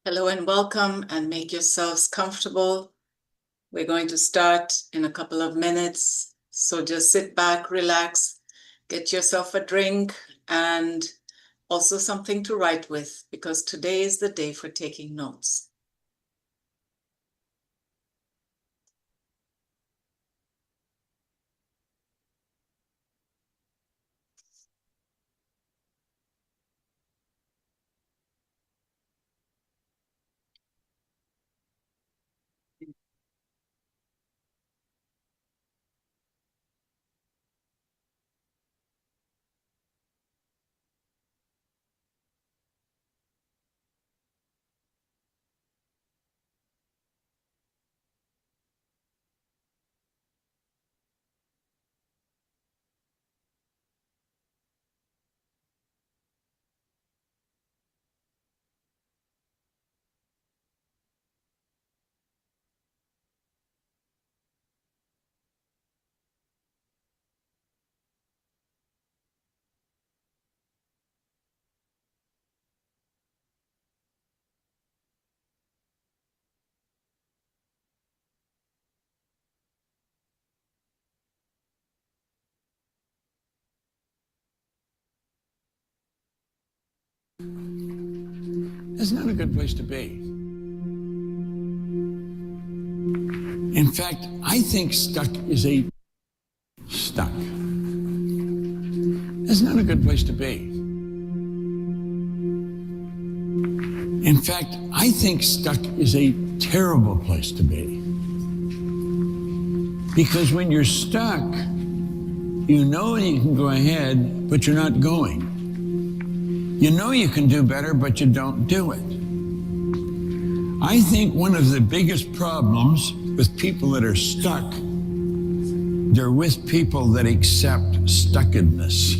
Hello and welcome, and make yourselves comfortable. We're going to start in a couple of minutes. So just sit back, relax, get yourself a drink and also something to write with, because today is the day for taking notes. That's not a good place to be. In fact, I think stuck is stuck. That's not a good place to be. In fact, I think stuck is a terrible place to be. Because when you're stuck, you know you can go ahead, but you're not going. You know you can do better, but you don't do it. I think one of the biggest problems with people that are stuck, they're with people that accept stuckedness.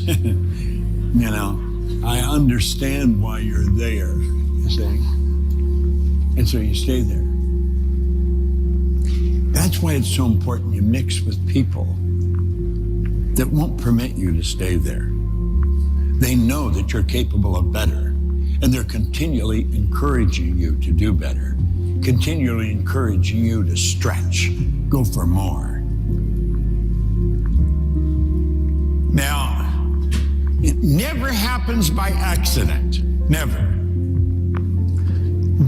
You know, I understand why you're there, you see? And so you stay there. That's why it's so important you mix with people that won't permit you to stay there. They know that you're capable of better, and they're continually encouraging you to do better, continually encouraging you to stretch, go for more. Now, it never happens by accident, never.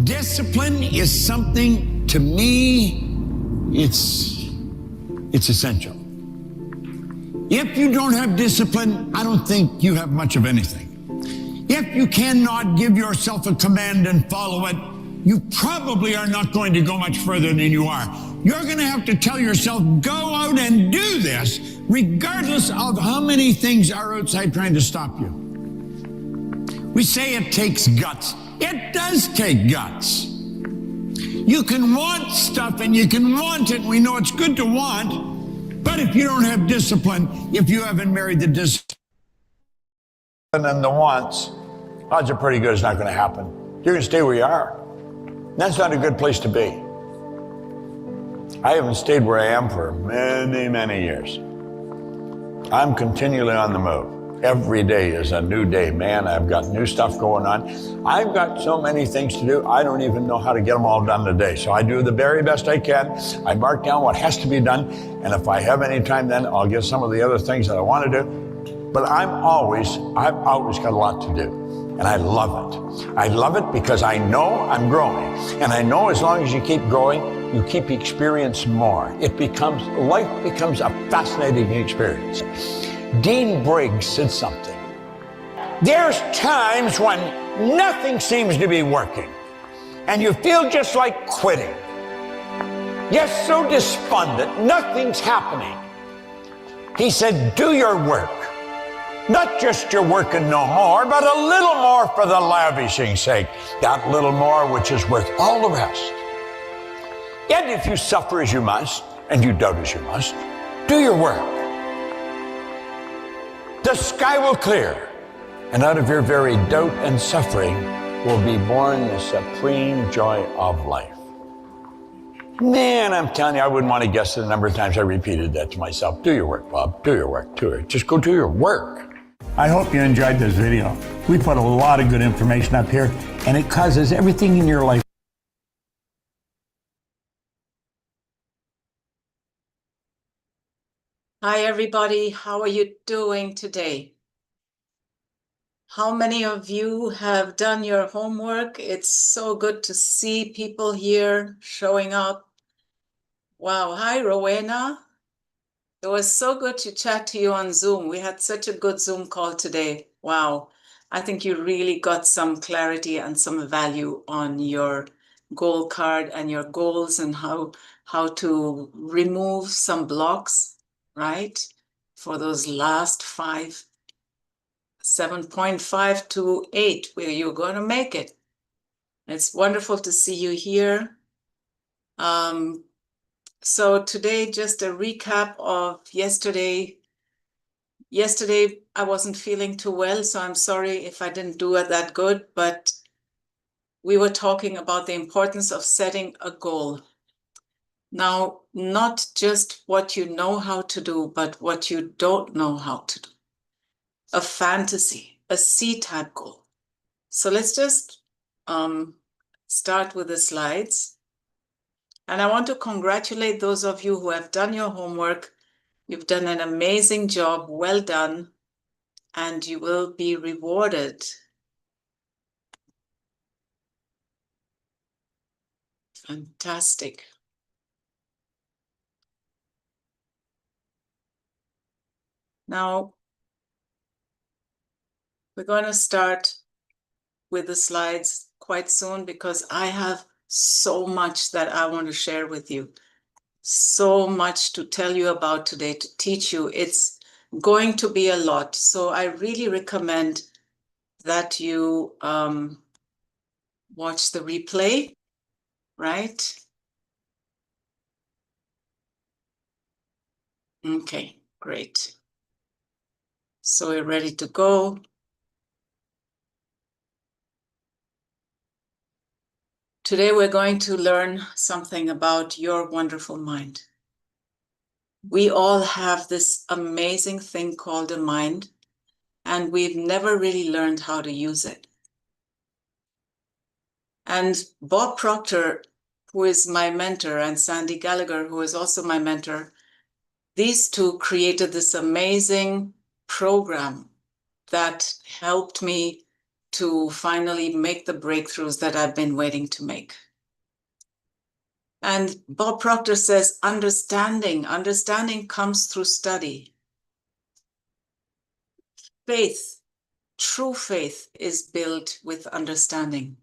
Discipline is something, to me, it's essential. If you don't have discipline, I don't think you have much of anything. If you cannot give yourself a command and follow it, you probably are not going to go much further than you are. You're going to have to tell yourself, go out and do this, regardless of how many things are outside trying to stop you. We say it takes guts. It does take guts. You can want stuff and you can want it, and we know it's good to want. But if you don't have discipline, if you haven't married the discipline and the wants, odds are pretty good it's not going to happen. You're going to stay where you are. That's not a good place to be. I haven't stayed where I am for many, many years. I'm continually on the move. Every day is a new day. Man, I've got new stuff going on. I've got so many things to do, I don't even know how to get them all done today. So I do the very best I can. I mark down what has to be done. And if I have any time, then I'll get some of the other things that I want to do. But I've always got a lot to do. And I love it. I love it because I know I'm growing. And I know as long as you keep growing, you keep experiencing more. Life becomes a fascinating experience. Dean Briggs said something. There's times when nothing seems to be working, and you feel just like quitting. You're so despondent, nothing's happening. He said, do your work. Not just your work and no more, but a little more for the lavishing sake. That little more which is worth all the rest. Yet if you suffer as you must, and you doubt as you must, do your work. The sky will clear, and out of your very doubt and suffering will be born the supreme joy of life. Man, I'm telling you, I wouldn't want to guess the number of times I repeated that to myself. Do your work, Bob. Do your work. Do it. Just go do your work. I hope you enjoyed this video. We put a lot of good information up here, and it causes everything in your life Hi, everybody. How are you doing today? How many of you have done your homework? It's so good to see people here showing up. Wow. Hi, Rowena. It was so good to chat to you on Zoom. We had such a good Zoom call today. Wow. I think you really got some clarity and some value on your goal card and your goals and how to remove some blocks, right? For those last 7.5 to 8, where you're going to make it. It's wonderful to see you here. So today, just a recap of yesterday. Yesterday, I wasn't feeling too well, so I'm sorry if I didn't do it that good, but we were talking about the importance of setting a goal. Now, not just what you know how to do, but what you don't know how to do. A fantasy, a C-type goal. So let's just start with the slides. And I want to congratulate those of you who have done your homework. You've done an amazing job. Well done. And you will be rewarded. Fantastic. Now, we're going to start with the slides quite soon because I have so much that I want to share with you. So much to tell you about today, to teach you. It's going to be a lot. So I really recommend that you watch the replay, right? Okay, great. So we're ready to go. Today we're going to learn something about your wonderful mind. We all have this amazing thing called a mind, and we've never really learned how to use it. And Bob Proctor, who is my mentor, and Sandy Gallagher, who is also my mentor, these two created this amazing program that helped me to finally make the breakthroughs that I've been waiting to make. And Bob Proctor says, understanding comes through study. Faith, true faith, is built with understanding.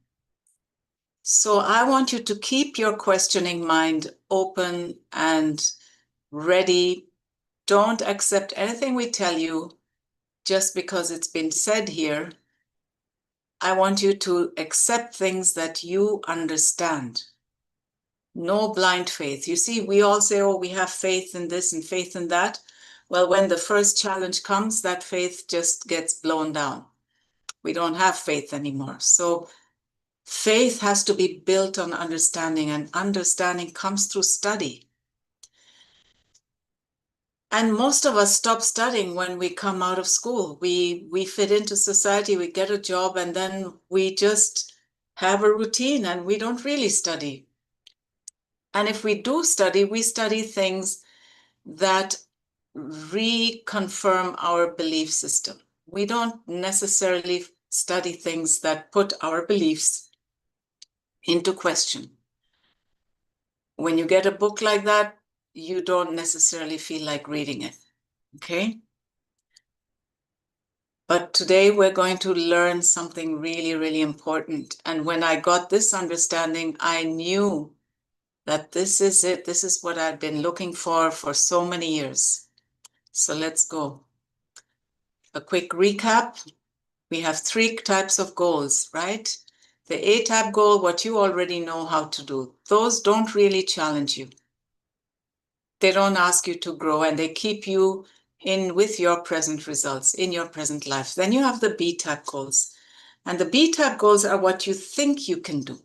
So I want you to keep your questioning mind open and ready. Don't accept anything we tell you just because it's been said here. I want you to accept things that you understand. No blind faith. You see, we all say, oh, we have faith in this and faith in that. Well, when the first challenge comes, that faith just gets blown down. We don't have faith anymore. So faith has to be built on understanding, and understanding comes through study. And most of us stop studying when we come out of school. We fit into society, we get a job, and then we just have a routine and we don't really study. And if we do study, we study things that reconfirm our belief system. We don't necessarily study things that put our beliefs into question. When you get a book like that, you don't necessarily feel like reading it, okay? But today we're going to learn something really, really important. And when I got this understanding, I knew that this is it. This is what I've been looking for so many years. So let's go. A quick recap. We have 3 types of goals, right? The A-type goal, what you already know how to do. Those don't really challenge you. They don't ask you to grow, and they keep you in with your present results, in your present life. Then you have the B-type goals. And the B-type goals are what you think you can do.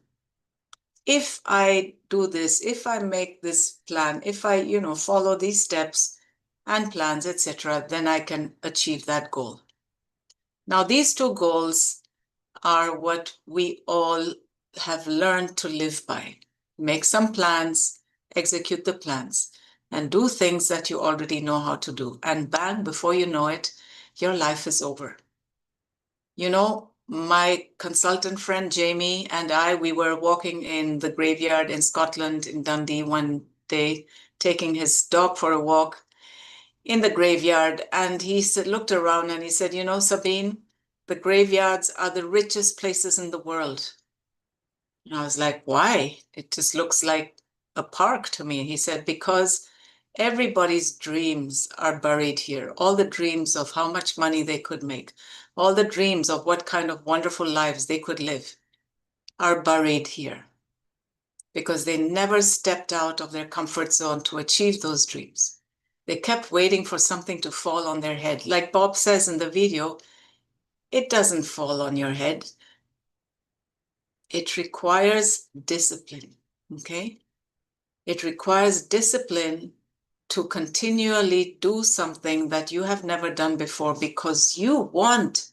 If I do this, if I make this plan, if I, follow these steps and plans, etc., then I can achieve that goal. Now, these 2 goals are what we all have learned to live by. Make some plans, execute the plans. and do things that you already know how to do. And bang, before you know it, your life is over. You know, my consultant friend Jamie and I, we were walking in the graveyard in Scotland, in Dundee, one day, taking his dog for a walk in the graveyard. And he said, looked around and he said, you know, Sabine, the graveyards are the richest places in the world. And I was like, why? It just looks like a park to me. He said, because everybody's dreams are buried here. All the dreams of how much money they could make, all the dreams of what kind of wonderful lives they could live are buried here because they never stepped out of their comfort zone to achieve those dreams. They kept waiting for something to fall on their head. Like Bob says in the video, it doesn't fall on your head. It requires discipline, okay? It requires discipline to continually do something that you have never done before because you want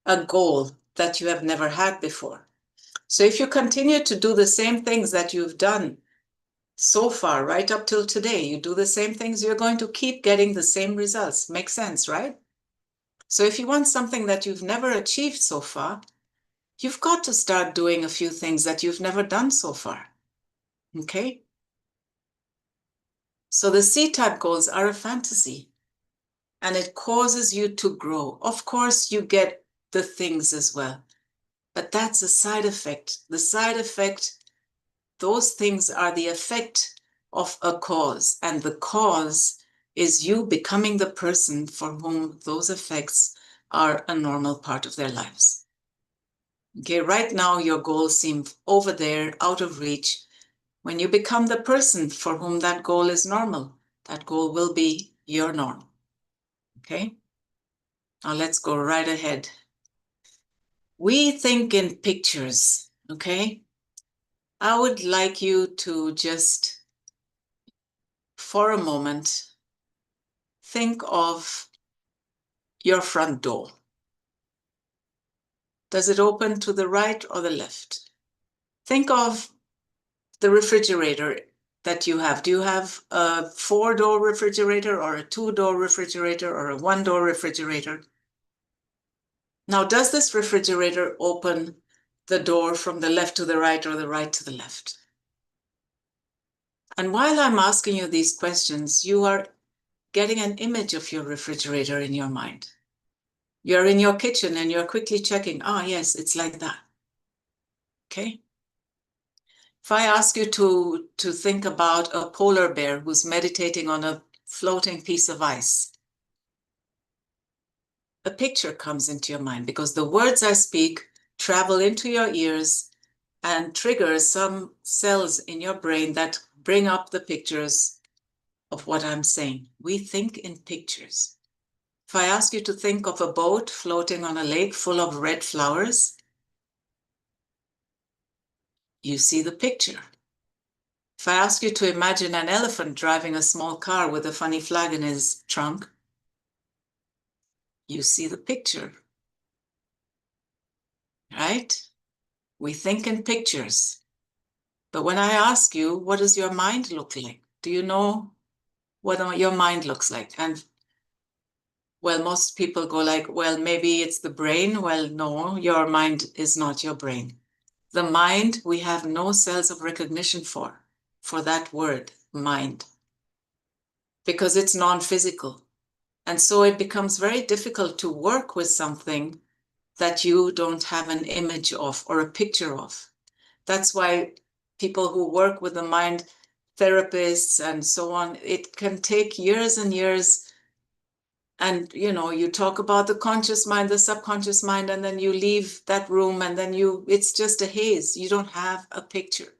a goal that you have never had before. So if you continue to do the same things that you've done so far, right up till today, you do the same things, you're going to keep getting the same results. Makes sense, right? So if you want something that you've never achieved so far, you've got to start doing a few things that you've never done so far. Okay? So the C-type goals are a fantasy and it causes you to grow. Of course, you get the things as well, but that's a side effect. The side effect, those things are the effect of a cause, and the cause is you becoming the person for whom those effects are a normal part of their lives. Okay, right now your goals seem over there, out of reach. When you become the person for whom that goal is normal, that goal will be your norm. Okay? Now let's go right ahead. We think in pictures, okay? I would like you to just, for a moment, think of your front door. Does it open to the right or the left? Think of the refrigerator that you have. Do you have a 4-door refrigerator or a 2-door refrigerator or a 1-door refrigerator? Now, does this refrigerator open the door from the left to the right or the right to the left? And while I'm asking you these questions, you are getting an image of your refrigerator in your mind. You're in your kitchen and you're quickly checking, yes, it's like that. Okay? If I ask you to think about a polar bear who's meditating on a floating piece of ice, a picture comes into your mind because the words I speak travel into your ears and trigger some cells in your brain that bring up the pictures of what I'm saying. We think in pictures. If I ask you to think of a boat floating on a lake full of red flowers, you see the picture. If I ask you to imagine an elephant driving a small car with a funny flag in his trunk, you see the picture, right? We think in pictures. But when I ask you, what does your mind look like? Do you know what your mind looks like? And well, most people go like, well, maybe it's the brain. Well, no, your mind is not your brain. The mind, we have no cells of recognition for that word, mind, because it's non-physical. And so it becomes very difficult to work with something that you don't have an image of or a picture of. That's why people who work with the mind, therapists and so on, it can take years and years. And, you talk about the conscious mind, the subconscious mind, and then you leave that room and then it's just a haze. You don't have a picture.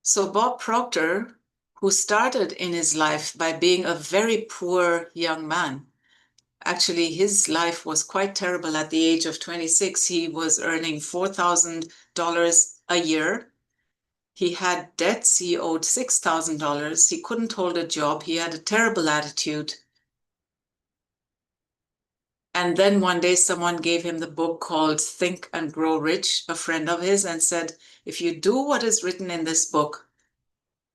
So Bob Proctor, who started in his life by being a very poor young man, actually, his life was quite terrible. At the age of 26, he was earning $4,000 a year. He had debts. He owed $6,000. He couldn't hold a job. He had a terrible attitude. And then one day someone gave him the book called Think and Grow Rich, a friend of his, and said, if you do what is written in this book,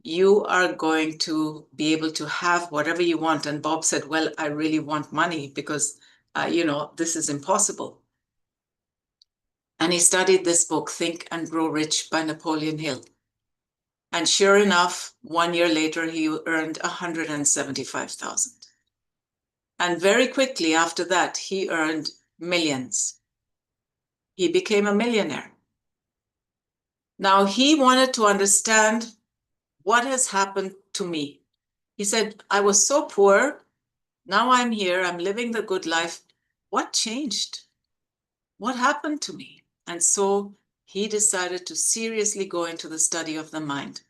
you are going to be able to have whatever you want. And Bob said, well, I really want money because, this is impossible. And he studied this book, Think and Grow Rich by Napoleon Hill. And sure enough, 1 year later, he earned 175,000. And very quickly after that, he earned millions. He became a millionaire. Now, he wanted to understand what has happened to me. He said, I was so poor. Now I'm here. I'm living the good life. What changed? What happened to me? And so he decided to seriously go into the study of the mind,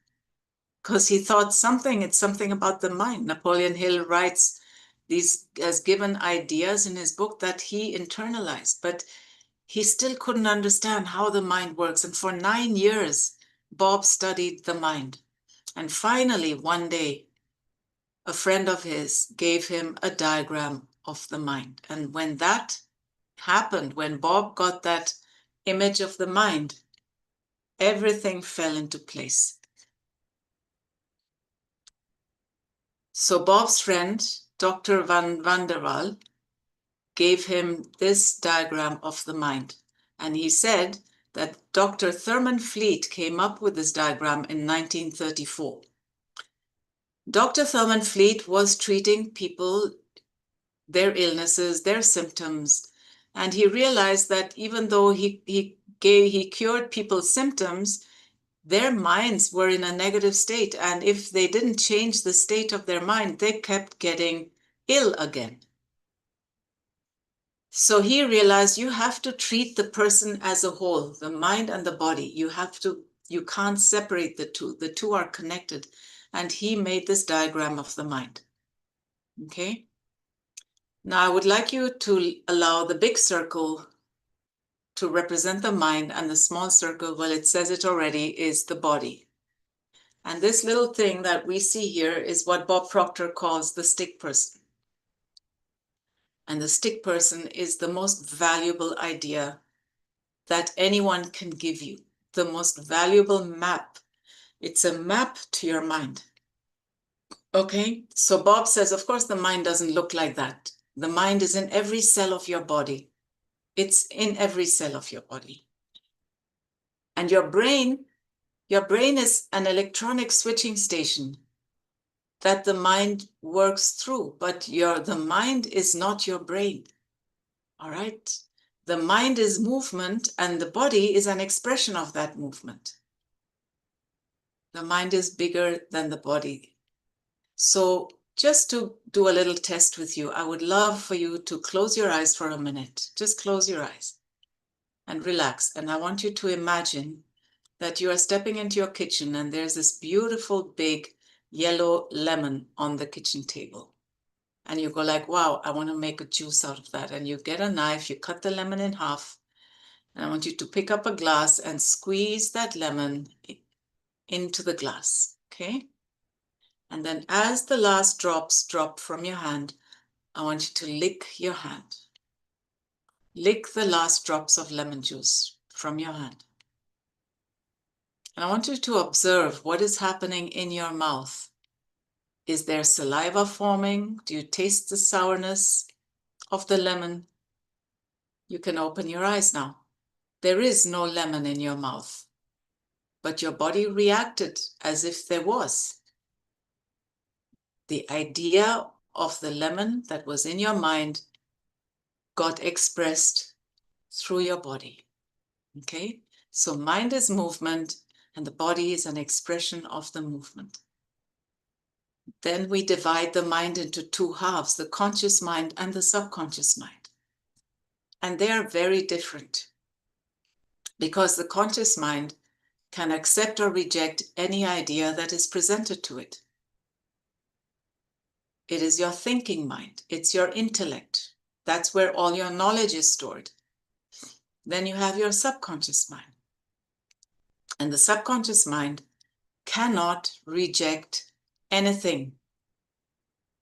because he thought it's something about the mind. Napoleon Hill writes these as given ideas in his book that he internalized, but he still couldn't understand how the mind works. And for 9 years, Bob studied the mind. And finally, one day, a friend of his gave him a diagram of the mind. And when that happened, when Bob got that image of the mind, everything fell into place. So Bob's friend, Dr. Van der Waal, gave him this diagram of the mind. And he said that Dr. Thurman Fleet came up with this diagram in 1934. Dr. Thurman Fleet was treating people, their illnesses, their symptoms, and he realized that even though he cured people's symptoms, their minds were in a negative state. And if they didn't change the state of their mind, they kept getting ill again. So he realized you have to treat the person as a whole, the mind and the body. You can't separate the two. The two are connected. And he made this diagram of the mind. Okay? Now I would like you to allow the big circle to represent the mind, and the small circle, well, it says it already, is the body. And this little thing that we see here is what Bob Proctor calls the stick person. And the stick person is the most valuable idea that anyone can give you, the most valuable map. It's a map to your mind. Okay, so Bob says, of course, the mind doesn't look like that. The mind is in every cell of your body. It's in every cell of your body. And your brain is an electronic switching station that the mind works through, but the mind is not your brain. All right? The mind is movement, and the body is an expression of that movement. The mind is bigger than the body. So just to do a little test with you, I would love for you to close your eyes for a minute. Just close your eyes and relax. And I want you to imagine that you are stepping into your kitchen and there's this beautiful big yellow lemon on the kitchen table. And you go like, wow, I want to make a juice out of that. And you get a knife, you cut the lemon in half. And I want you to pick up a glass and squeeze that lemon into the glass, okay? And then as the last drops drop from your hand, I want you to lick your hand. Lick the last drops of lemon juice from your hand. And I want you to observe what is happening in your mouth. Is there saliva forming? Do you taste the sourness of the lemon? You can open your eyes now. There is no lemon in your mouth, but your body reacted as if there was. The idea of the lemon that was in your mind got expressed through your body. Okay? So mind is movement, and the body is an expression of the movement. Then we divide the mind into two halves, the conscious mind and the subconscious mind. And they are very different, because the conscious mind can accept or reject any idea that is presented to it. It is your thinking mind. It's your intellect. That's where all your knowledge is stored. Then you have your subconscious mind. And the subconscious mind cannot reject anything.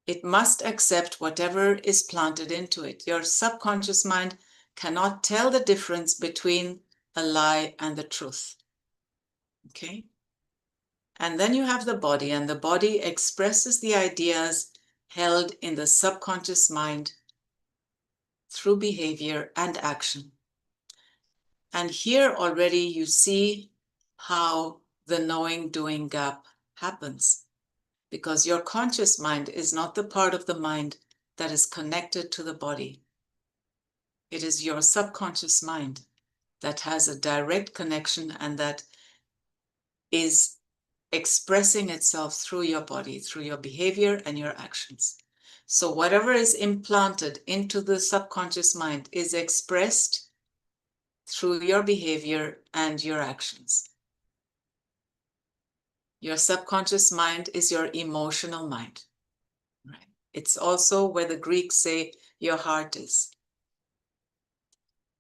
It must accept whatever is planted into it. Your subconscious mind cannot tell the difference between a lie and the truth. Okay? And then you have the body, and the body expresses the ideas held in the subconscious mind through behavior and action. And here already you see how the knowing-doing gap happens, because your conscious mind is not the part of the mind that is connected to the body. It is your subconscious mind that has a direct connection and that is expressing itself through your body, through your behavior and your actions. So whatever is implanted into the subconscious mind is expressed through your behavior and your actions. Your subconscious mind is your emotional mind. Right? It's also where the Greeks say your heart is.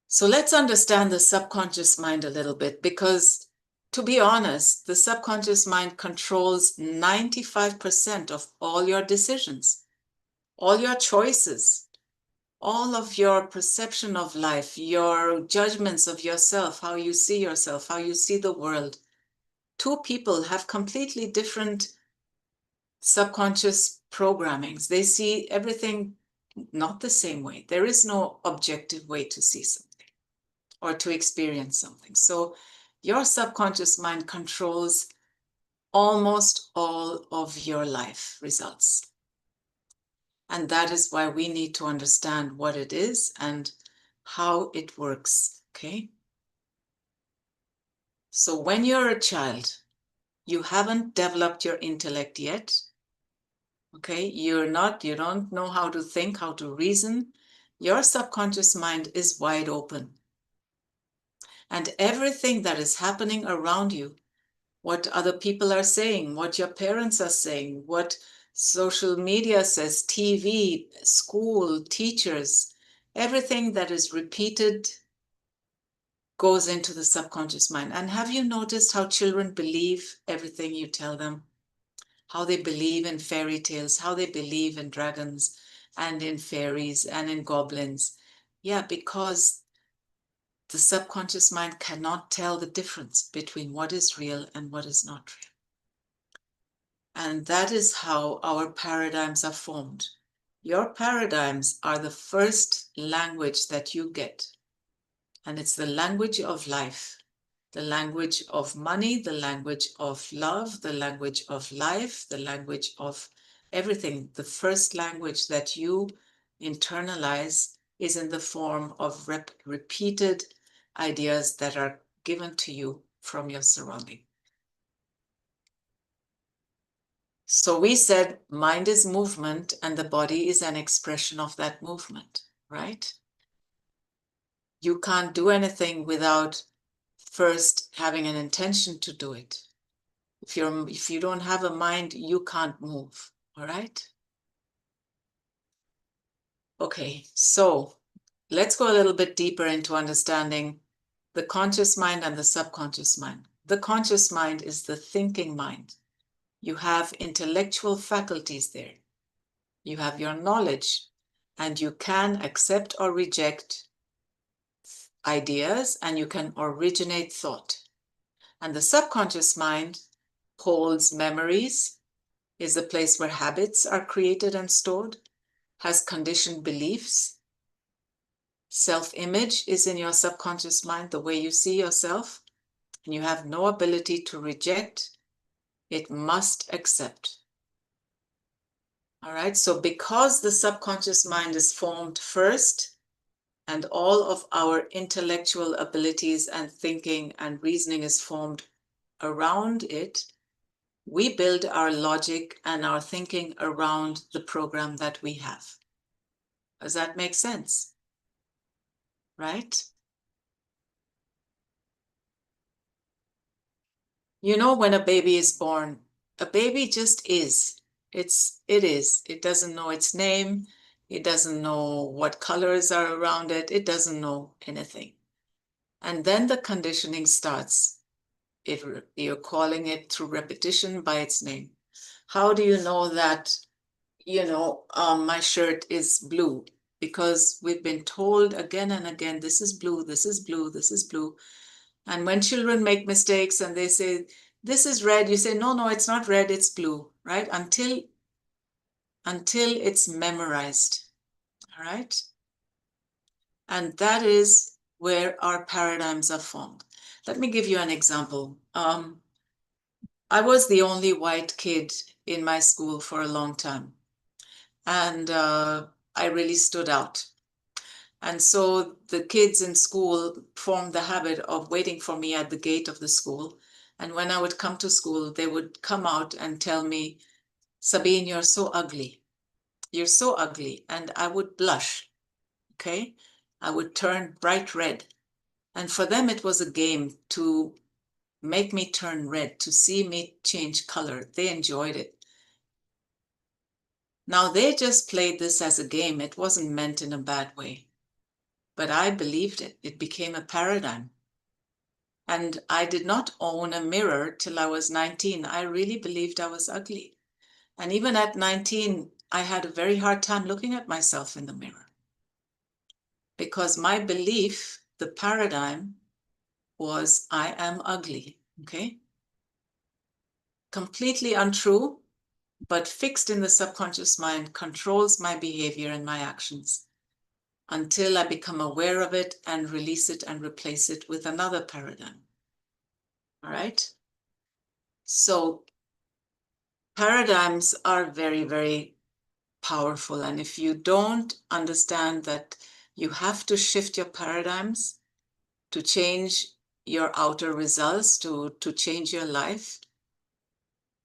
So let's understand the subconscious mind a little bit, because to be honest, the subconscious mind controls 95% of all your decisions, all your choices, all of your perception of life, your judgments of yourself, how you see yourself, how you see the world. Two people have completely different subconscious programmings. They see everything not the same way. There is no objective way to see something or to experience something. So your subconscious mind controls almost all of your life results. And that is why we need to understand what it is and how it works, okay? So when you're a child, you haven't developed your intellect yet, okay? You don't know how to think, how to reason. Your subconscious mind is wide open. And everything that is happening around you, what other people are saying, what your parents are saying, what social media says, TV, school, teachers, everything that is repeated goes into the subconscious mind. And have you noticed how children believe everything you tell them? How they believe in fairy tales, how they believe in dragons and in fairies and in goblins. Yeah, because the subconscious mind cannot tell the difference between what is real and what is not real. And that is how our paradigms are formed. Your paradigms are the first language that you get. And it's the language of life, the language of money, the language of love, the language of life, the language of everything. The first language that you internalize is in the form of repeated ideas that are given to you from your surrounding. So we said mind is movement and the body is an expression of that movement, right? You can't do anything without first having an intention to do it. If you don't have a mind, you can't move, all right? Okay, so let's go a little bit deeper into understanding the conscious mind and the subconscious mind. The conscious mind is the thinking mind. You have intellectual faculties there. You have your knowledge, and you can accept or reject ideas, and you can originate thought. And the subconscious mind holds memories, is the place where habits are created and stored, has conditioned beliefs. Self-image is in your subconscious mind, the way you see yourself, and you have no ability to reject. It must accept. All right, so because the subconscious mind is formed first, and all of our intellectual abilities and thinking and reasoning is formed around it, we build our logic and our thinking around the program that we have. Does that make sense? Right? You know, when a baby is born, a baby just is. It is. It doesn't know its name. It doesn't know what colors are around it. It doesn't know anything. And then the conditioning starts. If you're calling it through repetition by its name. How do you know that, my shirt is blue? Because we've been told again and again, this is blue, this is blue, this is blue. And when children make mistakes and they say, this is red, you say, no, it's not red, it's blue, right? Until it's memorized, all right? And that is where our paradigms are formed. Let me give you an example. I was the only white kid in my school for a long time, and I really stood out. And so the kids in school formed the habit of waiting for me at the gate of the school. And when I would come to school, they would come out and tell me, Sabine, you're so ugly. You're so ugly. And I would blush, okay? I would turn bright red. And for them, it was a game to make me turn red, to see me change color. They enjoyed it. Now, they just played this as a game. It wasn't meant in a bad way. But I believed it. It became a paradigm. And I did not own a mirror till I was 19. I really believed I was ugly. And even at 19, I had a very hard time looking at myself in the mirror. Because my belief, the paradigm, was I am ugly, okay? Completely untrue, but fixed in the subconscious mind, controls my behavior and my actions until I become aware of it and release it and replace it with another paradigm. All right? So paradigms are very, very powerful. And if you don't understand that you have to shift your paradigms to change your outer results, to change your life,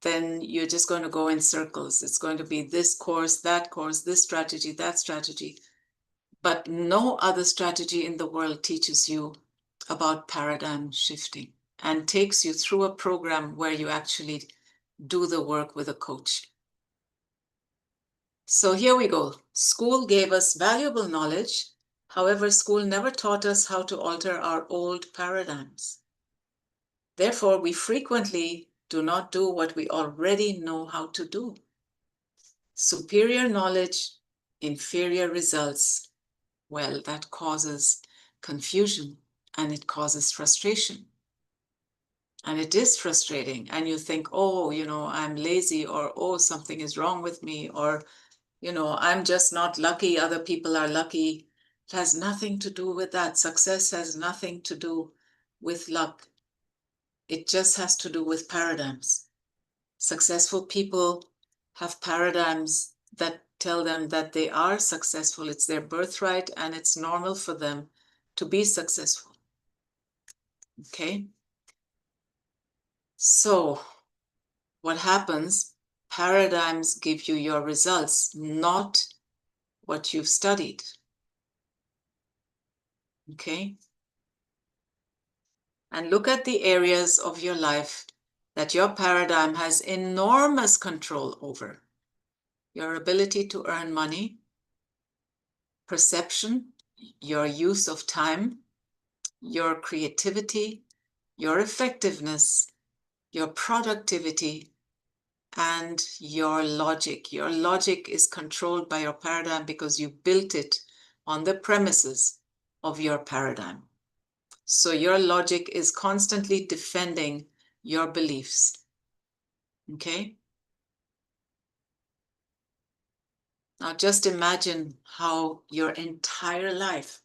then you're just going to go in circles. It's going to be this course, this strategy, that strategy. But no other strategy in the world teaches you about paradigm shifting and takes you through a program where you actually do the work with a coach. So here we go. School gave us valuable knowledge. However, school never taught us how to alter our old paradigms. Therefore, we frequently do not do what we already know how to do. Superior knowledge, inferior results. Well, that causes confusion and it causes frustration. And it is frustrating. And you think, oh, I'm lazy, or oh, something is wrong with me, or I'm just not lucky, other people are lucky. It has nothing to do with that. Success has nothing to do with luck. It just has to do with paradigms. Successful people have paradigms that tell them that they are successful. It's their birthright and it's normal for them to be successful. Okay? So what happens? Paradigms give you your results, not what you've studied. Okay? And look at the areas of your life that your paradigm has enormous control over. Your ability to earn money, perception, your use of time, your creativity, your effectiveness, your productivity, and your logic. Your logic is controlled by your paradigm because you built it on the premises of your paradigm. So your logic is constantly defending your beliefs. Okay? Now just imagine how your entire life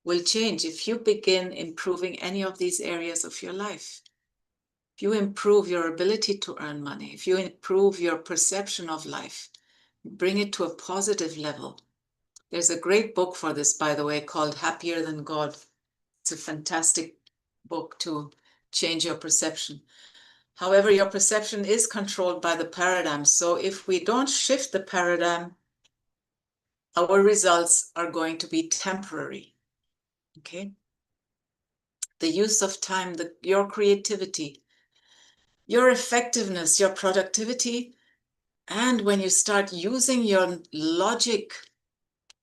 will change if you begin improving any of these areas of your life. If you improve your ability to earn money, if you improve your perception of life, bring it to a positive level. There's a great book for this, by the way, called Happier Than God. It's a fantastic book to change your perception. However, your perception is controlled by the paradigm. So if we don't shift the paradigm, our results are going to be temporary. Okay? The use of time, your creativity, your effectiveness, your productivity, and when you start using your logic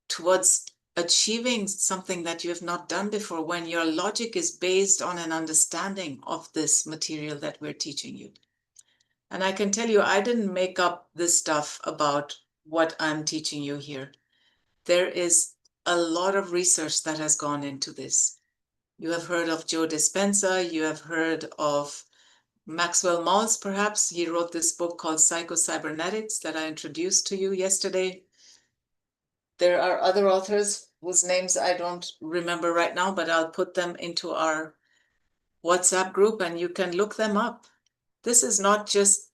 towards achieving something that you have not done before, when your logic is based on an understanding of this material that we're teaching you. And I can tell you, I didn't make up this stuff about what I'm teaching you here. There is a lot of research that has gone into this. You have heard of Joe Dispenza, you have heard of Maxwell Maltz, perhaps. He wrote this book called Psycho-Cybernetics that I introduced to you yesterday. There are other authors whose names I don't remember right now, but I'll put them into our WhatsApp group and you can look them up. This is not just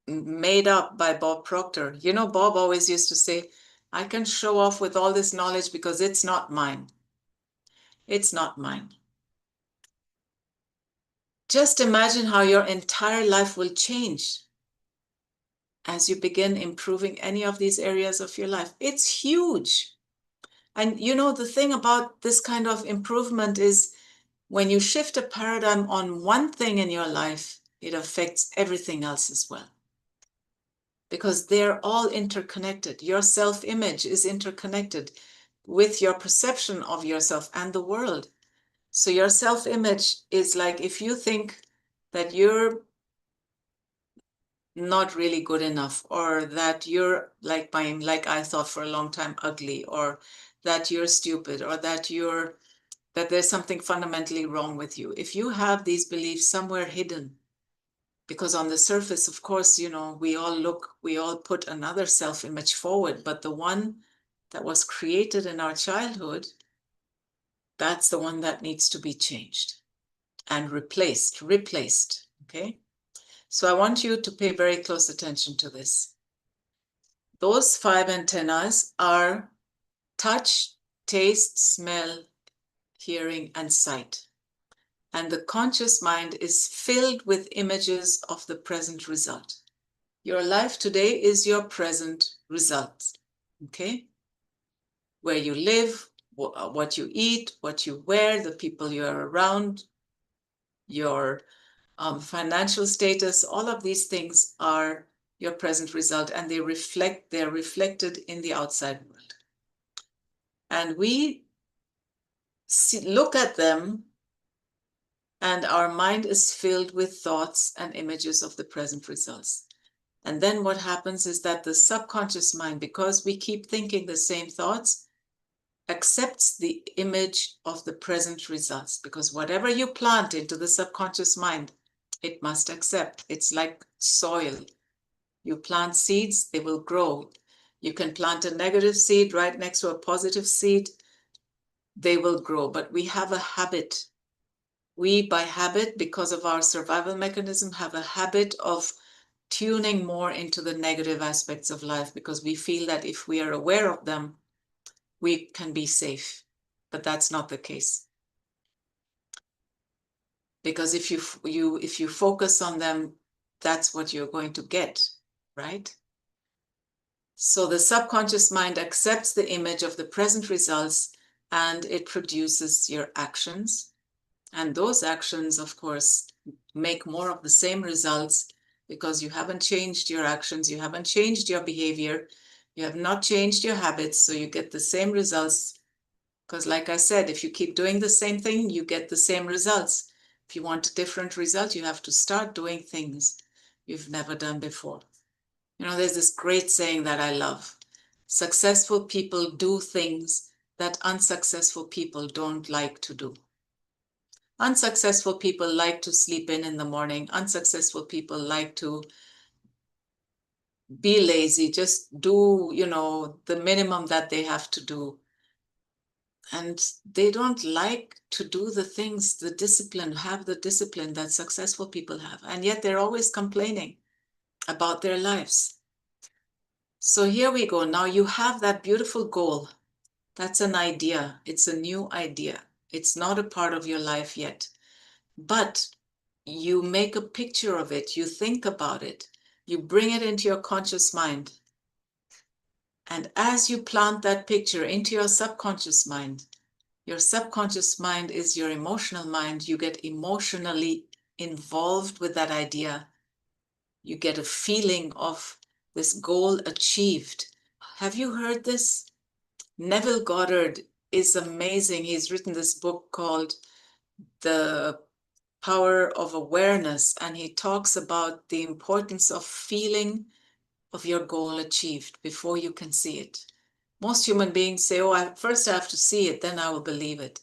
made up by Bob Proctor. You know, Bob always used to say, I can show off with all this knowledge because it's not mine. It's not mine. Just imagine how your entire life will change as you begin improving any of these areas of your life. It's huge. And you know, the thing about this kind of improvement is when you shift a paradigm on one thing in your life, it affects everything else as well. Because they're all interconnected. Your self-image is interconnected with your perception of yourself and the world. So your self-image is like if you think that you're not really good enough, or that you're like I thought for a long time, ugly, or that you're stupid, or that there's something fundamentally wrong with you. If you have these beliefs somewhere hidden, because on the surface, of course, you know, we all put another self-image forward, but the one that was created in our childhood, that's the one that needs to be changed and replaced, okay? So I want you to pay very close attention to this. Those 5 antennas are touch, taste, smell, hearing, and sight. And the conscious mind is filled with images of the present result. Your life today is your present result, okay? Where you live, what you eat, what you wear, the people you're around, your financial status, all of these things are your present result, and they're reflected in the outside world. And we look at them, and our mind is filled with thoughts and images of the present results. And then what happens is that the subconscious mind, because we keep thinking the same thoughts, accepts the image of the present results, because whatever you plant into the subconscious mind, it must accept. It's like soil. You plant seeds, they will grow. You can plant a negative seed right next to a positive seed, they will grow. But we have a habit. We, by habit, because of our survival mechanism, have a habit of tuning more into the negative aspects of life, because we feel that if we are aware of them, we can be safe. But that's not the case. Because if you focus on them, that's what you're going to get, right? So the subconscious mind accepts the image of the present results, and it produces your actions. And those actions, of course, make more of the same results, because you haven't changed your actions, you haven't changed your behavior, you have not changed your habits, so you get the same results. Because like I said, if you keep doing the same thing, you get the same results. If you want a different result, you have to start doing things you've never done before. You know, there's this great saying that I love. Successful people do things that unsuccessful people don't like to do. Unsuccessful people like to sleep in the morning. Unsuccessful people like to be lazy, just do, you know, the minimum that they have to do. And they don't like to do the things, have the discipline that successful people have. And yet they're always complaining about their lives. So here we go. Now you have that beautiful goal. That's an idea. It's a new idea. It's not a part of your life yet. But you make a picture of it. You think about it. You bring it into your conscious mind. And as you plant that picture into your subconscious mind is your emotional mind. You get emotionally involved with that idea. You get a feeling of this goal achieved. Have you heard this? Neville Goddard is amazing. He's written this book called The Power of Awareness, and he talks about the importance of feeling of your goal achieved before you can see it. Most human beings say, oh, first I have to see it, then I will believe it.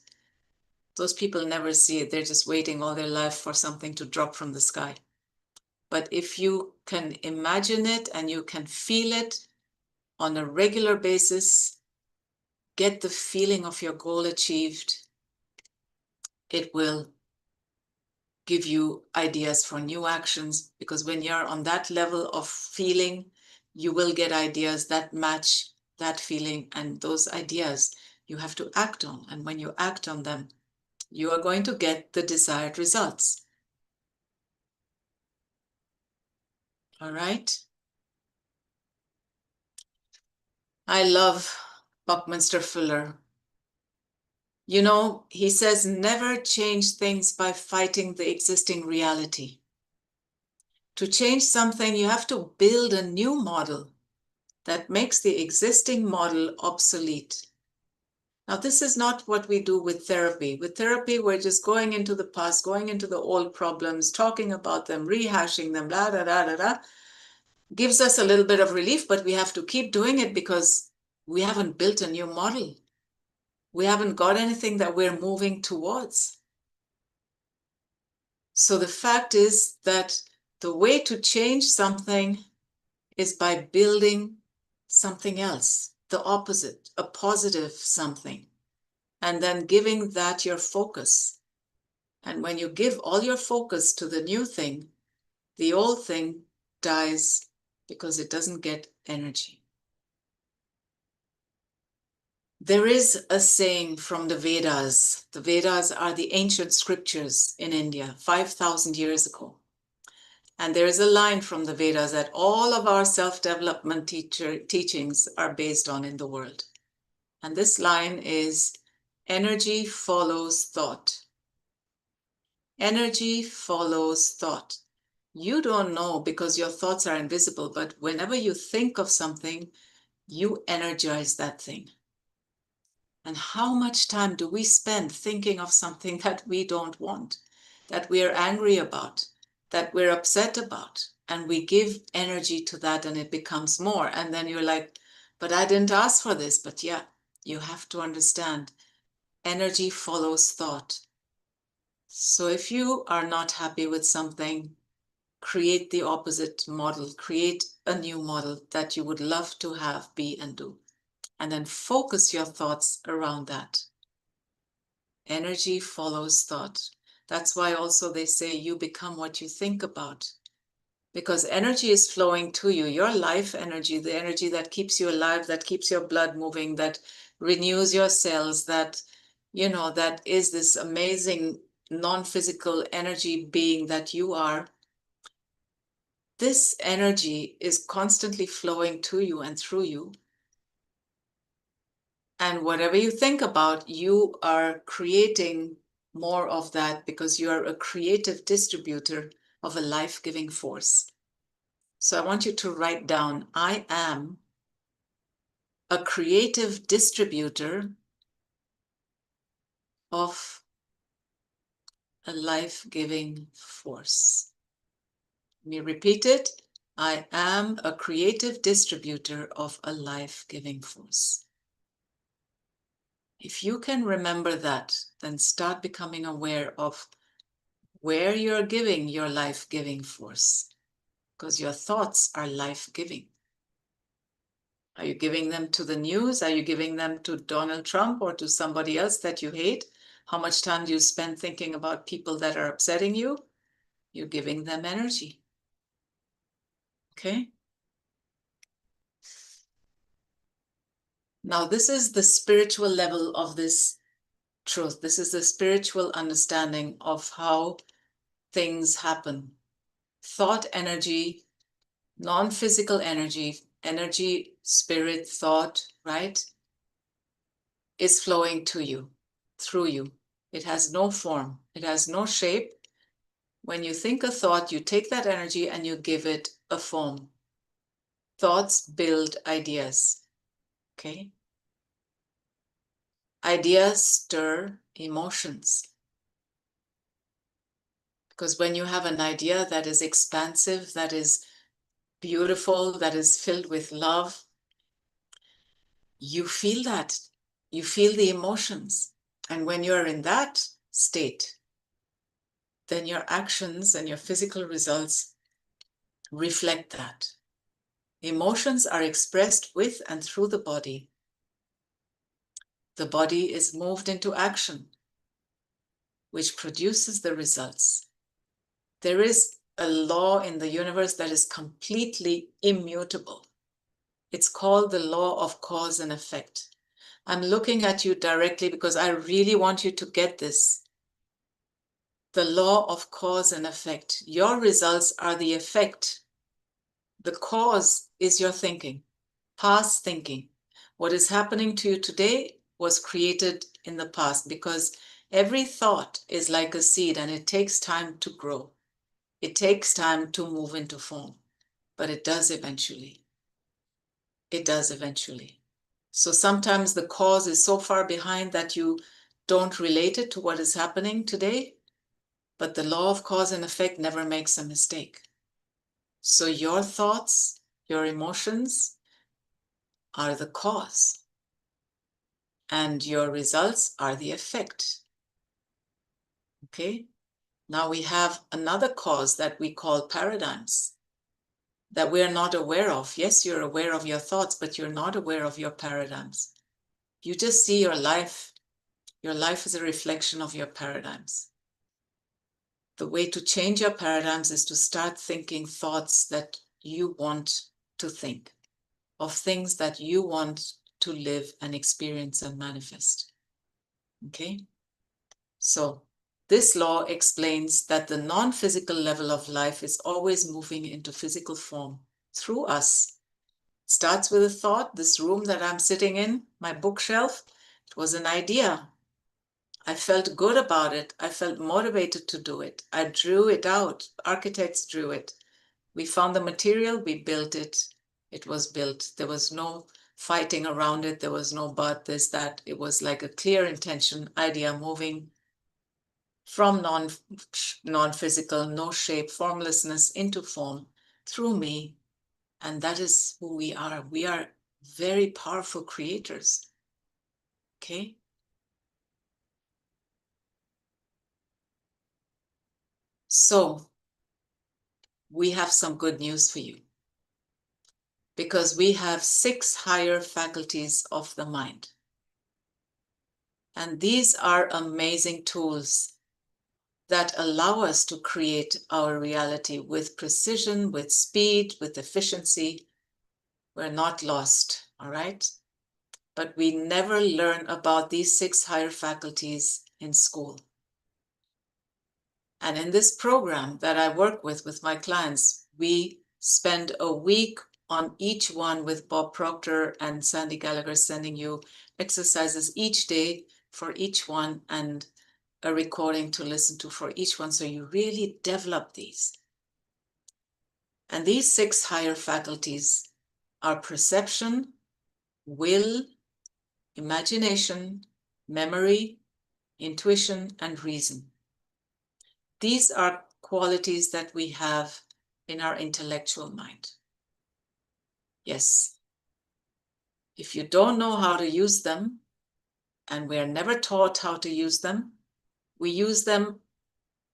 Those people never see it. They're just waiting all their life for something to drop from the sky. But if you can imagine it and you can feel it on a regular basis, get the feeling of your goal achieved, it will give you ideas for new actions, because when you're on that level of feeling, you will get ideas that match that feeling, and those ideas you have to act on. And when you act on them, you are going to get the desired results. All right? I love Buckminster Fuller. You know, he says, never change things by fighting the existing reality. To change something, you have to build a new model that makes the existing model obsolete. Now, this is not what we do with therapy. With therapy, we're just going into the past, going into the old problems, talking about them, rehashing them, blah, da, da, da, da. Gives us a little bit of relief, but we have to keep doing it because we haven't built a new model. We haven't got anything that we're moving towards. So the fact is that the way to change something is by building something else, the opposite, a positive something, and then giving that your focus. And when you give all your focus to the new thing, the old thing dies because it doesn't get energy. There is a saying from the Vedas. The Vedas are the ancient scriptures in India, 5,000 years ago. And there is a line from the Vedas that all of our self-development teachings are based on in the world. And this line is, energy follows thought. Energy follows thought. You don't know because your thoughts are invisible, but whenever you think of something, you energize that thing. And how much time do we spend thinking of something that we don't want, that we're angry about, that we're upset about, and we give energy to that and it becomes more. And then you're like, but I didn't ask for this. But yeah, you have to understand, energy follows thought. So if you are not happy with something, create the opposite model, create a new model that you would love to have, be, and do. And then focus your thoughts around that. Energy follows thought. That's why also they say you become what you think about. Because energy is flowing to you. Your life energy, the energy that keeps you alive, that keeps your blood moving, that renews your cells, that, you know, that is this amazing non-physical energy being that you are. This energy is constantly flowing to you and through you. And whatever you think about, you are creating more of that because you are a creative distributor of a life-giving force. So I want you to write down, I am a creative distributor of a life-giving force. Let me repeat it. I am a creative distributor of a life-giving force. If you can remember that, then start becoming aware of where you're giving your life-giving force, because your thoughts are life-giving. Are you giving them to the news? Are you giving them to Donald Trump or to somebody else that you hate? How much time do you spend thinking about people that are upsetting you? You're giving them energy. Okay? Now, this is the spiritual level of this truth. This is the spiritual understanding of how things happen. Thought energy, non-physical energy, energy, spirit, thought, right, is flowing to you, through you. It has no form. It has no shape. When you think a thought, you take that energy and you give it a form. Thoughts build ideas, okay? Ideas stir emotions. Because when you have an idea that is expansive, that is beautiful, that is filled with love, you feel that. You feel the emotions. And when you're in that state, then your actions and your physical results reflect that. Emotions are expressed with and through the body. The body is moved into action, which produces the results. There is a law in the universe that is completely immutable. It's called the law of cause and effect. I'm looking at you directly because I really want you to get this. The law of cause and effect. Your results are the effect. The cause is your thinking, past thinking. What is happening to you today was created in the past, because every thought is like a seed and it takes time to grow. It takes time to move into form, but it does eventually. It does eventually. So sometimes the cause is so far behind that you don't relate it to what is happening today, but the law of cause and effect never makes a mistake. So your thoughts, your emotions are the cause, and your results are the effect. Okay? Now we have another cause that we call paradigms that we're not aware of. Yes, you're aware of your thoughts, but you're not aware of your paradigms. You just see your life. Your life is a reflection of your paradigms. The way to change your paradigms is to start thinking thoughts that you want to think, of things that you want to live and experience and manifest. Okay? So this law explains that the non-physical level of life is always moving into physical form through us. It starts with a thought. This room that I'm sitting in, my bookshelf, it was an idea. I felt good about it. I felt motivated to do it. I drew it out. Architects drew it. We found the material, we built it. It was built. There was no fighting around it. There was no but, this, that. It was like a clear intention, idea moving from non-physical, no shape, formlessness into form through me. And that is who we are. We are very powerful creators. Okay? So we have some good news for you, because we have 6 higher faculties of the mind. And these are amazing tools that allow us to create our reality with precision, with speed, with efficiency. We're not lost, all right? But we never learn about these 6 higher faculties in school. And in this program that I work with my clients, we spend a week on each one with Bob Proctor and Sandy Gallagher, sending you exercises each day for each one and a recording to listen to for each one. So you really develop these. And these 6 higher faculties are perception, will, imagination, memory, intuition, and reason. These are qualities that we have in our intellectual mind. Yes. If you don't know how to use them, and we're never taught how to use them, we use them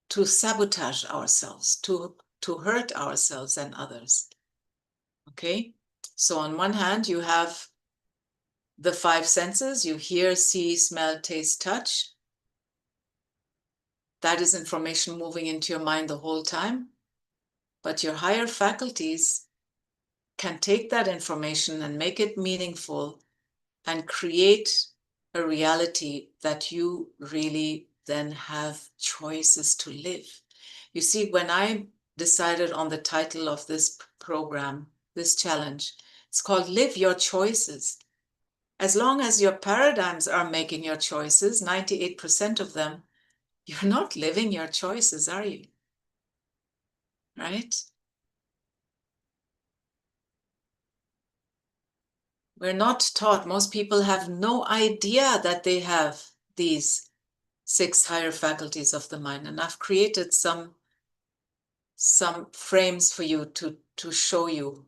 to sabotage ourselves, to hurt ourselves and others. Okay? So on one hand, you have the 5 senses. You hear, see, smell, taste, touch. That is information moving into your mind the whole time. But your higher faculties can take that information and make it meaningful and create a reality that you really then have choices to live. You see, when I decided on the title of this program, this challenge, it's called Live Your Choices. As long as your paradigms are making your choices, 98% of them, you're not living your choices, are you? Right? We're not taught. Most people have no idea that they have these 6 higher faculties of the mind. And I've created some frames for you to show you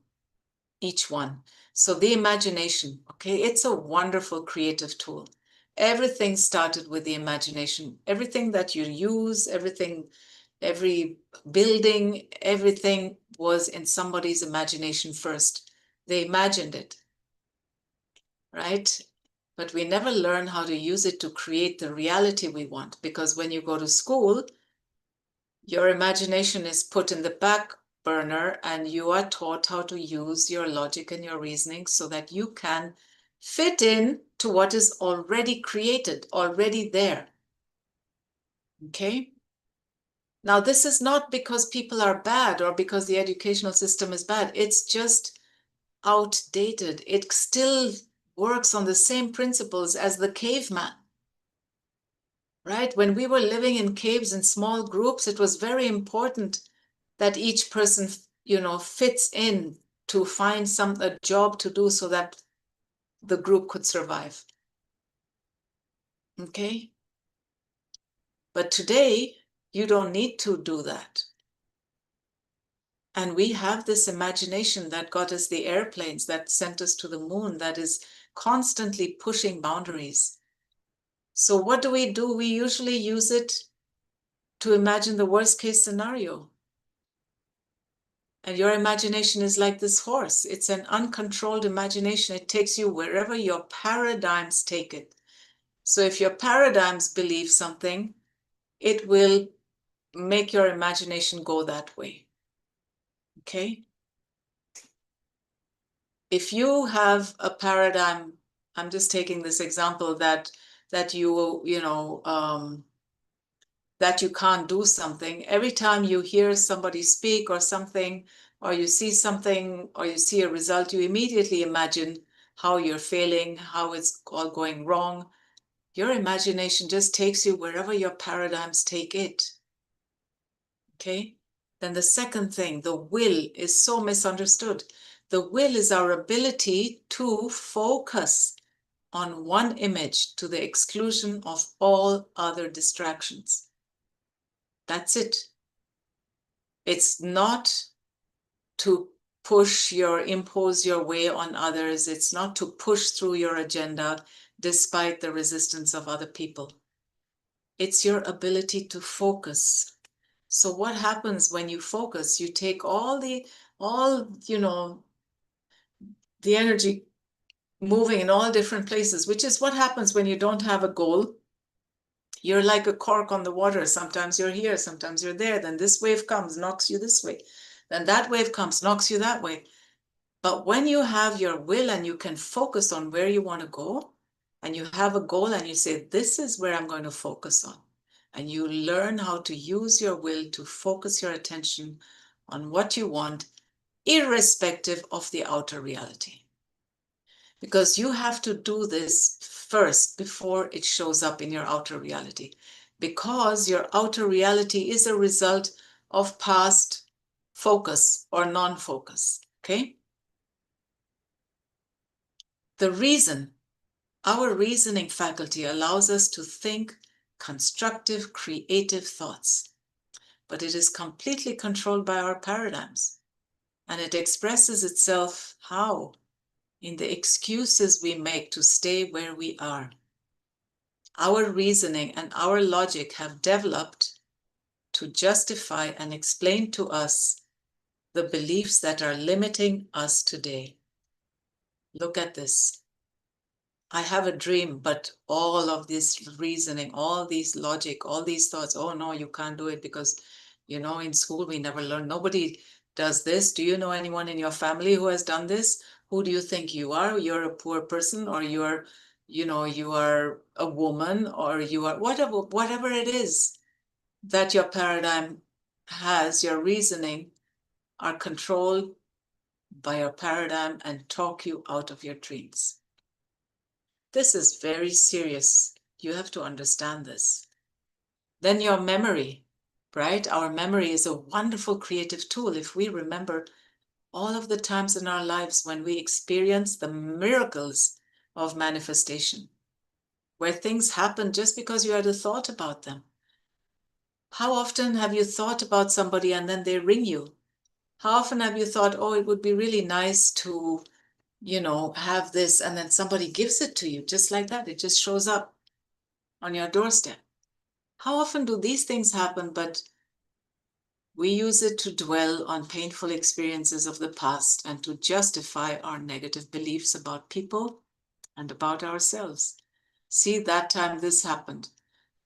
each one. So the imagination, okay, it's a wonderful creative tool. Everything started with the imagination. Everything that you use, everything, every building, everything was in somebody's imagination first. They imagined it, right? But we never learn how to use it to create the reality we want, because when you go to school, your imagination is put in the back burner and you are taught how to use your logic and your reasoning so that you can fit in to what is already created, already there. Okay? Now, this is not because people are bad or because the educational system is bad. It's just outdated. It still works on the same principles as the caveman, right? When we were living in caves in small groups, it was very important that each person, fits in to find a job to do so that the group could survive. Okay? But today, you don't need to do that. And we have this imagination that got us the airplanes, that sent us to the moon, that is constantly pushing boundaries. So what do? We usually use it to imagine the worst case scenario. And your imagination is like this horse. It's an uncontrolled imagination. It takes you wherever your paradigms take it. So if your paradigms believe something, it will make your imagination go that way. Okay? If you have a paradigm, I'm just taking this example that that you can't do something. Every time you hear somebody speak or something, or you see something, or you see a result, you immediately imagine how you're failing, how it's all going wrong. Your imagination just takes you wherever your paradigms take it. Okay? Then the second thing, the will, is so misunderstood. The will is our ability to focus on one image to the exclusion of all other distractions. That's it. It's not to impose your way on others. It's not to push through your agenda despite the resistance of other people. It's your ability to focus. So what happens when you focus? You take all the energy moving in all different places, which is what happens when you don't have a goal. You're like a cork on the water. Sometimes you're here, sometimes you're there. Then this wave comes, knocks you this way. Then that wave comes, knocks you that way. But when you have your will and you can focus on where you want to go, and you have a goal and you say, this is where I'm going to focus on, and you learn how to use your will to focus your attention on what you want, irrespective of the outer reality. Because you have to do this first before it shows up in your outer reality. Because your outer reality is a result of past focus or non-focus, okay? Our reasoning faculty allows us to think constructive, creative thoughts, but it is completely controlled by our paradigms. And it expresses itself how? In the excuses we make to stay where we are. Our reasoning and our logic have developed to justify and explain to us the beliefs that are limiting us today. Look at this. I have a dream, but all of this reasoning, all these logic, all these thoughts, oh no, you can't do it because, in school we never learn. Nobody does this. Do you know anyone in your family who has done this? Who do you think you are? You're a poor person, or you are a woman, or you are whatever it is that your paradigm has, your reasoning are controlled by your paradigm and talk you out of your dreams. This is very serious. You have to understand this. Then your memory, right? Our memory is a wonderful creative tool if we remember all of the times in our lives when we experience the miracles of manifestation, where things happen just because you had a thought about them. How often have you thought about somebody and then they ring you? How often have you thought, oh, it would be really nice to have this, and then somebody gives it to you just like that. It just shows up on your doorstep. How often do these things happen? But We use it to dwell on painful experiences of the past and to justify our negative beliefs about people and about ourselves. See, that time this happened.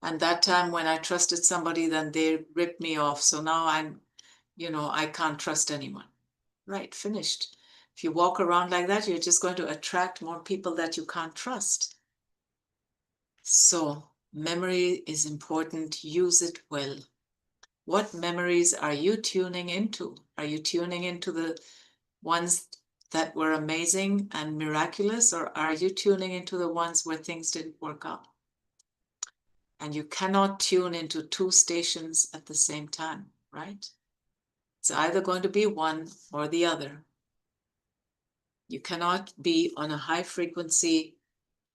And that time when I trusted somebody, then they ripped me off. So now I can't trust anyone. Right, finished. If you walk around like that, you're just going to attract more people that you can't trust. So memory is important. Use it well. What memories are you tuning into? Are you tuning into the ones that were amazing and miraculous, or are you tuning into the ones where things didn't work out? And you cannot tune into two stations at the same time, right? It's either going to be one or the other. You cannot be on a high frequency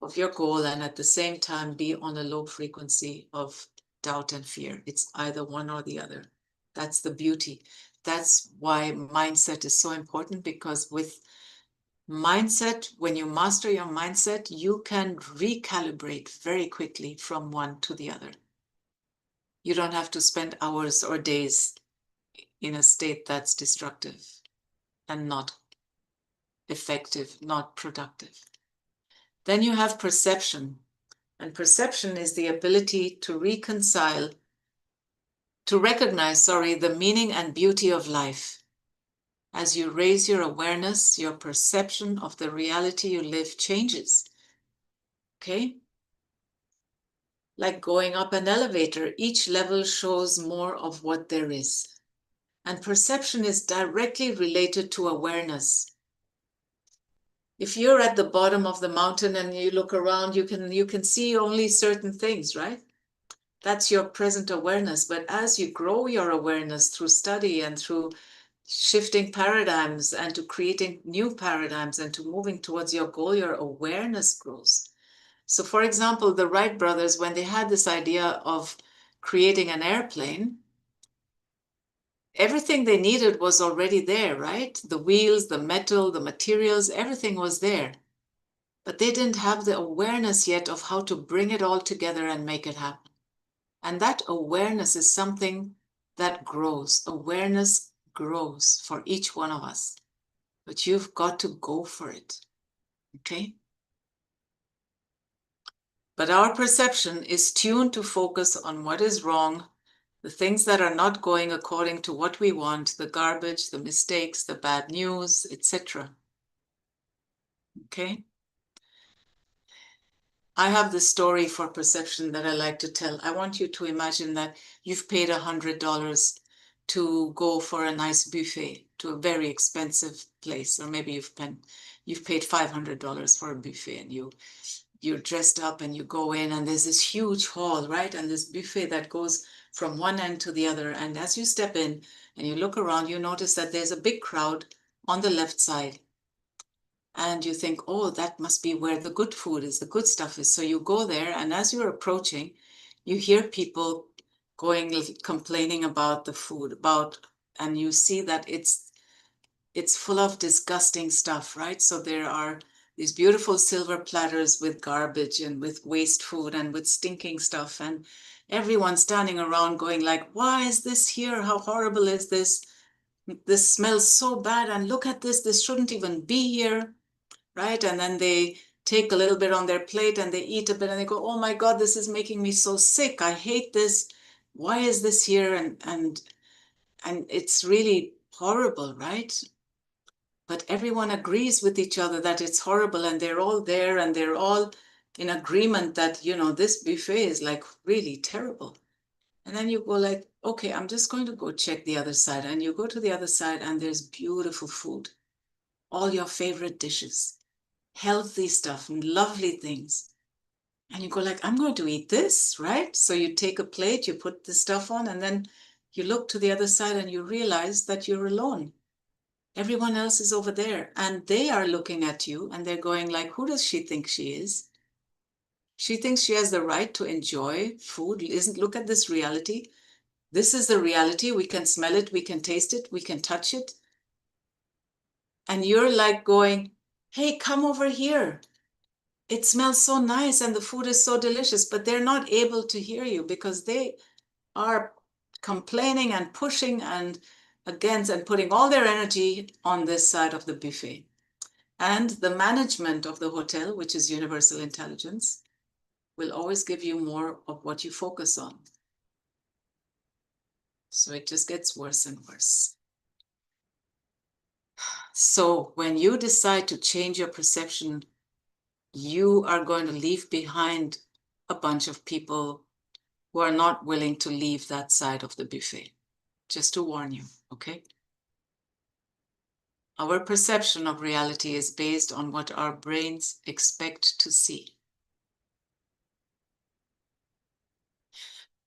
of your goal and at the same time be on a low frequency of doubt and fear. It's either one or the other. That's the beauty. That's why mindset is so important, because with mindset, when you master your mindset, you can recalibrate very quickly from one to the other. You don't have to spend hours or days in a state that's destructive and not effective, not productive. Then you have perception. And perception is the ability to recognize, the meaning and beauty of life. As you raise your awareness, your perception of the reality you live changes. Okay? Like going up an elevator, each level shows more of what there is. And perception is directly related to awareness. If you're at the bottom of the mountain and you look around, you can see only certain things, right? That's your present awareness. But as you grow your awareness through study and through shifting paradigms and to creating new paradigms and to moving towards your goal, your awareness grows. So for example, the Wright brothers, when they had this idea of creating an airplane, everything they needed was already there, right? The wheels, the metal, the materials, everything was there. But they didn't have the awareness yet of how to bring it all together and make it happen. And that awareness is something that grows. Awareness grows for each one of us. But you've got to go for it. Okay? But our perception is tuned to focus on what is wrong, the things that are not going according to what we want, the garbage, the mistakes, the bad news, etc. Okay? I have this story for perception that I like to tell. I want you to imagine that you've paid $100 to go for a nice buffet to a very expensive place, or maybe you've paid $500 for a buffet, and you're dressed up and you go in and there's this huge hall, right? And this buffet that goes from one end to the other. And as you step in and you look around, you notice that there's a big crowd on the left side. And you think, oh, that must be where the good food is, the good stuff is. So you go there, and as you're approaching, you hear people complaining about the food, and you see that it's full of disgusting stuff, right? So there are these beautiful silver platters with garbage and with waste food and with stinking stuff, and everyone standing around going like, why is this here? How horrible is this? This smells so bad, and look at this shouldn't even be here, right? And then they take a little bit on their plate and they eat a bit and they go, oh my God, this is making me so sick. I hate this. Why is this here? And it's really horrible, right? But everyone agrees with each other that it's horrible, and they're all there and they're all in agreement that, this buffet is like really terrible. And then you go like, okay, I'm just going to go check the other side. And you go to the other side and there's beautiful food, all your favorite dishes, healthy stuff and lovely things. And you go like, I'm going to eat this, right? So you take a plate, you put the stuff on, and then you look to the other side and you realize that you're alone. Everyone else is over there and they are looking at you and they're going like, who does she think she is? She thinks she has the right to enjoy food. Look at this reality. This is the reality. We can smell it. We can taste it. We can touch it. And you're like going, hey, come over here. It smells so nice and the food is so delicious, but they're not able to hear you because they are complaining and pushing and against and putting all their energy on this side of the buffet. And the management of the hotel, which is universal intelligence, will always give you more of what you focus on. So it just gets worse and worse. So when you decide to change your perception, you are going to leave behind a bunch of people who are not willing to leave that side of the buffet. Just to warn you, okay? Our perception of reality is based on what our brains expect to see.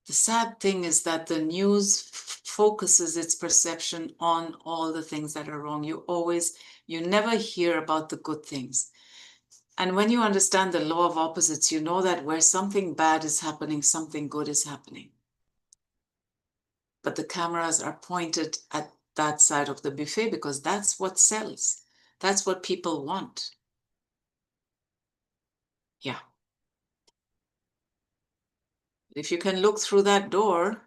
The sad thing is that the news focuses its perception on all the things that are wrong. You never hear about the good things. And when you understand the law of opposites, you know that where something bad is happening, something good is happening. But the cameras are pointed at that side of the buffet because that's what sells. That's what people want. Yeah. If you can look through that door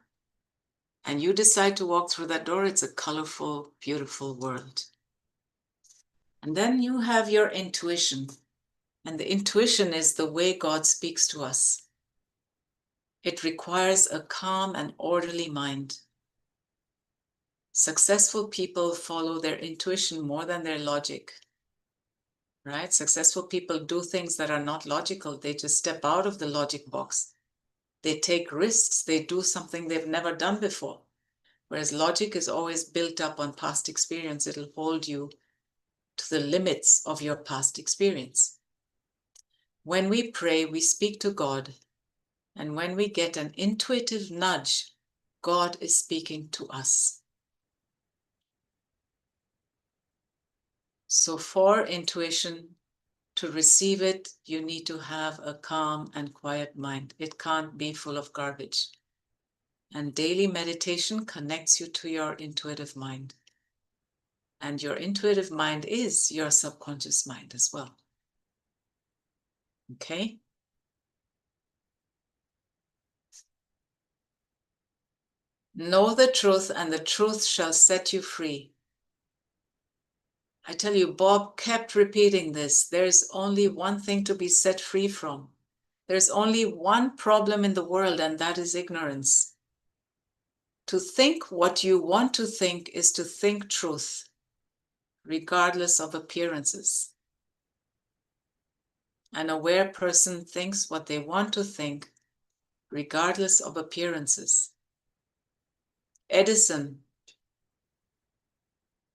and you decide to walk through that door, it's a colorful, beautiful world. And then you have your intuition. And the intuition is the way God speaks to us. It requires a calm and orderly mind. Successful people follow their intuition more than their logic, right? Successful people do things that are not logical. They just step out of the logic box. They take risks. They do something they've never done before. Whereas logic is always built up on past experience. It'll hold you to the limits of your past experience. When we pray, we speak to God. And when we get an intuitive nudge, God is speaking to us. So for intuition to receive it, you need to have a calm and quiet mind. It can't be full of garbage. And daily meditation connects you to your intuitive mind. And your intuitive mind is your subconscious mind as well. Okay? Know the truth, and the truth shall set you free. I tell you, Bob kept repeating this. There's only one thing to be set free from. There's only one problem in the world, and that is ignorance. To think what you want to think is to think truth, regardless of appearances. An aware person thinks what they want to think, regardless of appearances. Edison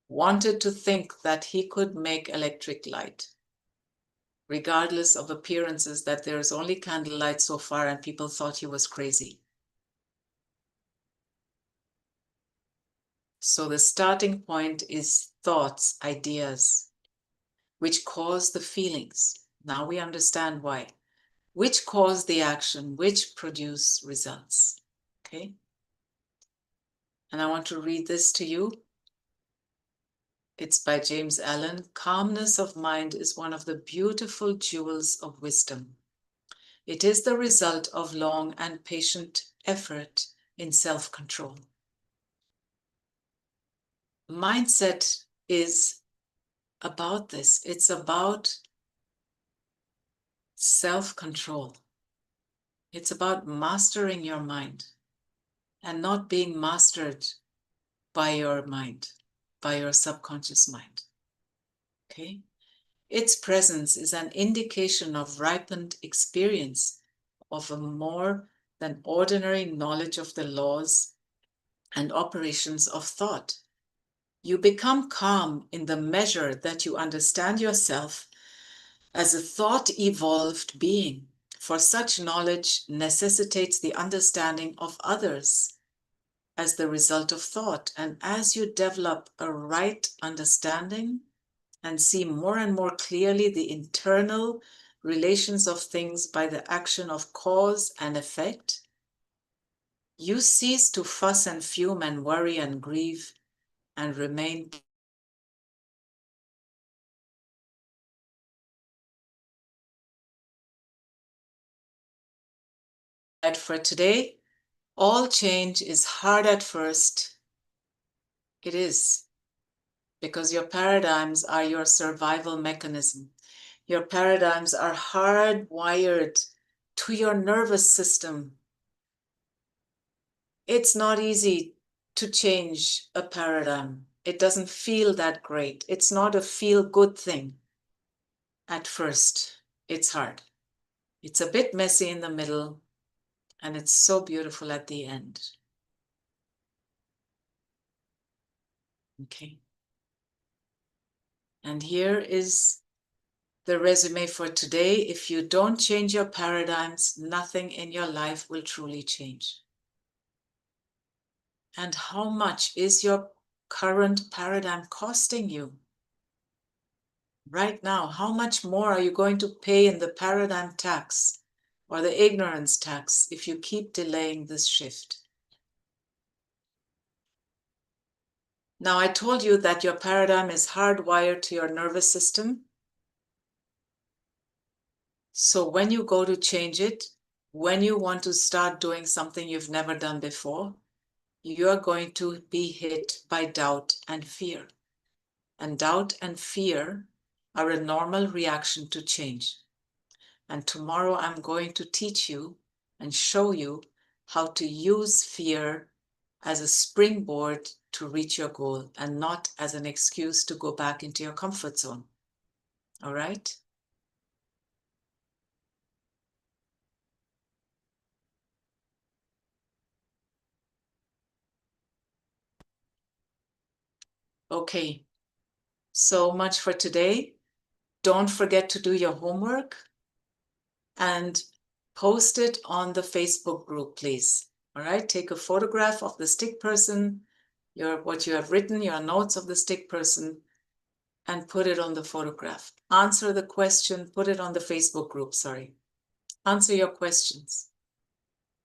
wanted to think that he could make electric light, regardless of appearances that there is only candlelight so far, and people thought he was crazy. So the starting point is thoughts, ideas, which cause the feelings. Now we understand why. Which cause the action, which produce results. Okay? And I want to read this to you. It's by James Allen. Calmness of mind is one of the beautiful jewels of wisdom. It is the result of long and patient effort in self-control. Mindset is about this. It's about self-control. It's about mastering your mind and not being mastered by your mind, by your subconscious mind. Okay? Its presence is an indication of ripened experience, of a more than ordinary knowledge of the laws and operations of thought. You become calm in the measure that you understand yourself as a thought-evolved being, for such knowledge necessitates the understanding of others as the result of thought. And as you develop a right understanding and see more and more clearly the internal relations of things by the action of cause and effect, you cease to fuss and fume and worry and grieve and remain for today. All change is hard at first. It is, because your paradigms are your survival mechanism. Your paradigms are hardwired to your nervous system. It's not easy to change a paradigm. It doesn't feel that great. It's not a feel-good thing. At first, it's hard. It's a bit messy in the middle, and it's so beautiful at the end. Okay. And here is the resume for today. If you don't change your paradigms, nothing in your life will truly change. And how much is your current paradigm costing you? Right now, how much more are you going to pay in the paradigm tax or the ignorance tax if you keep delaying this shift? Now, I told you that your paradigm is hardwired to your nervous system. So when you go to change it, when you want to start doing something you've never done before, you're going to be hit by doubt and fear. And doubt and fear are a normal reaction to change. And tomorrow I'm going to teach you and show you how to use fear as a springboard to reach your goal and not as an excuse to go back into your comfort zone. All right? Okay, so much for today. Don't forget to do your homework and post it on the Facebook group, please. All right, take a photograph of the stick person, what you have written, your notes of the stick person, and put it on the photograph. Answer the question, put it on the Facebook group, sorry. Answer your questions.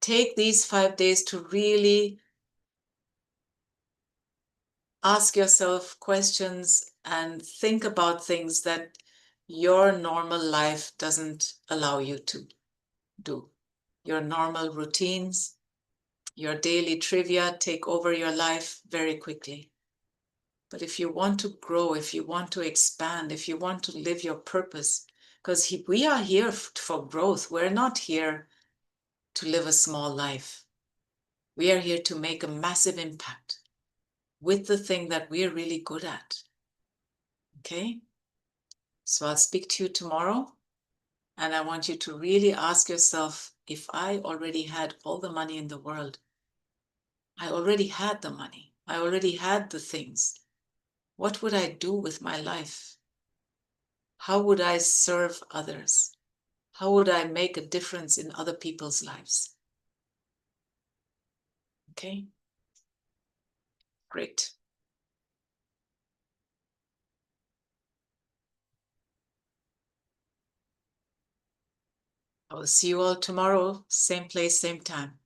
Take these 5 days to really ask yourself questions and think about things that your normal life doesn't allow you to do. Your normal routines, your daily trivia take over your life very quickly. But if you want to grow, if you want to expand, if you want to live your purpose, because we are here for growth. We're not here to live a small life. We are here to make a massive impact with the thing that we're really good at. Okay? So I'll speak to you tomorrow. And I want you to really ask yourself, if I already had all the money in the world, I already had the money, I already had the things, what would I do with my life? How would I serve others? How would I make a difference in other people's lives? Okay, great. I will see you all tomorrow, same place, same time.